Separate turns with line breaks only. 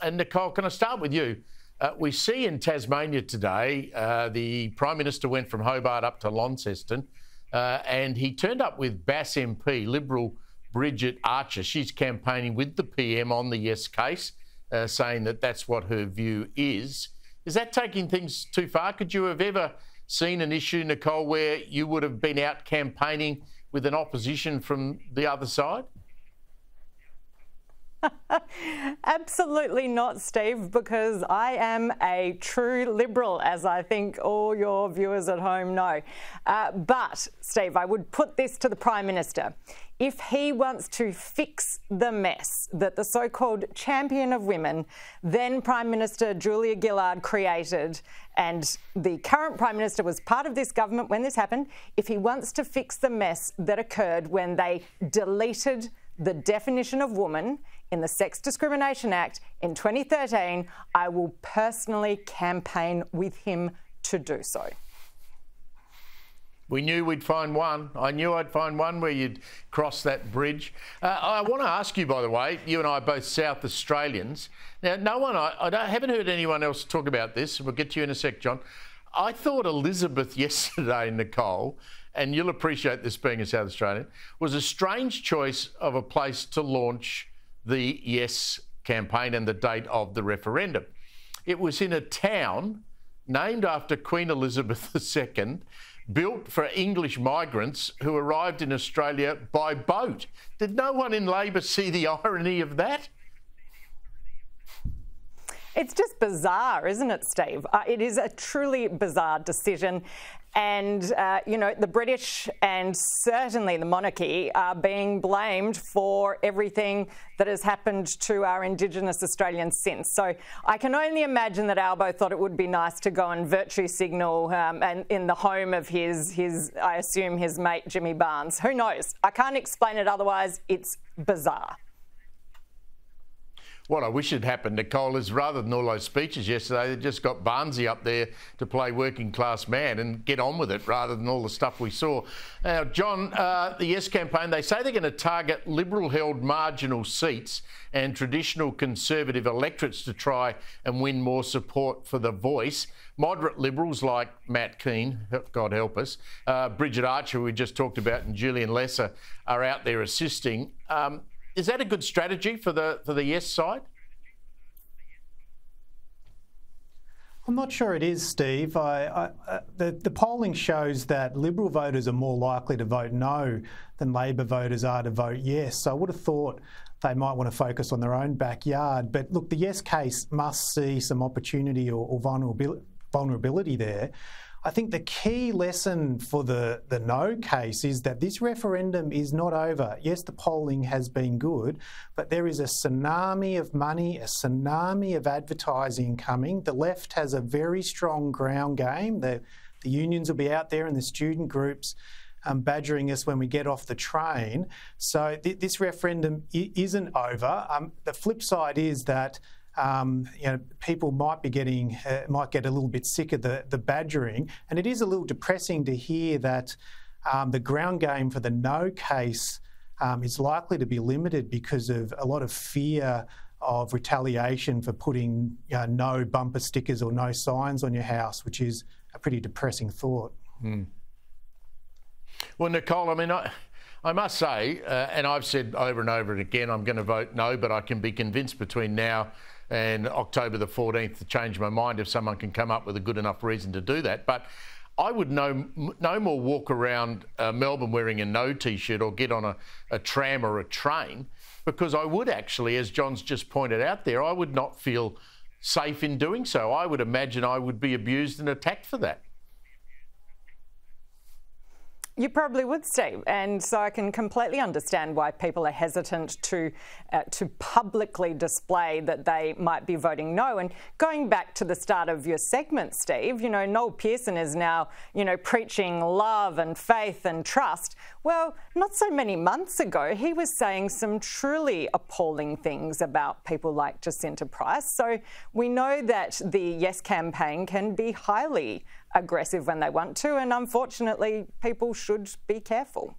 And Nicole, can I start with you? We see in Tasmania today, the Prime Minister went from Hobart up to Launceston, and he turned up with Bass MP, Liberal Bridget Archer. She's campaigning with the PM on the yes case, saying that that's what her view is. Is that taking things too far? Could you have ever seen an issue, Nicole, where you would have been out campaigning with an opposition from the other side?
Absolutely not, Steve, because I am a true Liberal, as I think all your viewers at home know. But, Steve, I would put this to the Prime Minister. If he wants to fix the mess that the so-called champion of women, then Prime Minister Julia Gillard created, and the current Prime Minister was part of this government when this happened, if he wants to fix the mess that occurred when they deleted the definition of woman in the Sex Discrimination Act in 2013, I will personally campaign with him to do so.
We knew we'd find one. I knew I'd find one where you'd cross that bridge. I want to ask you, by the way, you and I are both South Australians. Now, I haven't heard anyone else talk about this. We'll get to you in a sec, John. I thought Elizabeth yesterday, Nicole, and you'll appreciate this being a South Australian, was a strange choice of a place to launch the Yes campaign and the date of the referendum. It was in a town named after Queen Elizabeth II, built for English migrants who arrived in Australia by boat. Did no one in Labor see the irony of that?
It's just bizarre, isn't it, Steve? It is a truly bizarre decision. And, you know, the British and certainly the monarchy are being blamed for everything that has happened to our Indigenous Australians since. So I can only imagine that Albo thought it would be nice to go and virtue signal and in the home of his, I assume, his mate Jimmy Barnes. Who knows? I can't explain it otherwise. It's bizarre.
What I wish had happened, Nicole, is rather than all those speeches yesterday, they just got Barnesy up there to play working class man and get on with it rather than all the stuff we saw. Now, John, the Yes campaign, they say they're going to target Liberal-held marginal seats and traditional Conservative electorates to try and win more support for the Voice. Moderate Liberals like Matt Keane, God help us, Bridget Archer, we just talked about, and Julian Lesser are out there assisting. Is that a good strategy for the Yes side?
I'm not sure it is, Steve. The polling shows that Liberal voters are more likely to vote no than Labor voters are to vote yes. So I would have thought they might want to focus on their own backyard. But look, the Yes case must see some opportunity or vulnerability there. I think the key lesson for the No case is that this referendum is not over. Yes, the polling has been good, but there is a tsunami of money, a tsunami of advertising coming. The left has a very strong ground game. The unions will be out there and the student groups badgering us when we get off the train. So this referendum isn't over. The flip side is that you know, people might be might get a little bit sick of the badgering, and it is a little depressing to hear that the ground game for the No case is likely to be limited because of a lot of fear of retaliation for putting no bumper stickers or no signs on your house, which is a pretty depressing thought.
Well, Nicole, I mean, I must say, and I've said over and over again, I'm going to vote no, but I can be convinced between now and October the 14th to change my mind if someone can come up with a good enough reason to do that. But I would no more walk around Melbourne wearing a No T-shirt or get on a tram or a train, because I would actually, as John's just pointed out there, I would not feel safe in doing so. I would imagine I would be abused and attacked for that.
You probably would, Steve, and so I can completely understand why people are hesitant to publicly display that they might be voting no. And going back to the start of your segment, Steve, you know, Noel Pearson is now, you know, preaching love and faith and trust. Well, not so many months ago, he was saying some truly appalling things about people like Jacinta Price. So we know that the Yes campaign can be highly aggressive when they want to, and unfortunately, people should be careful.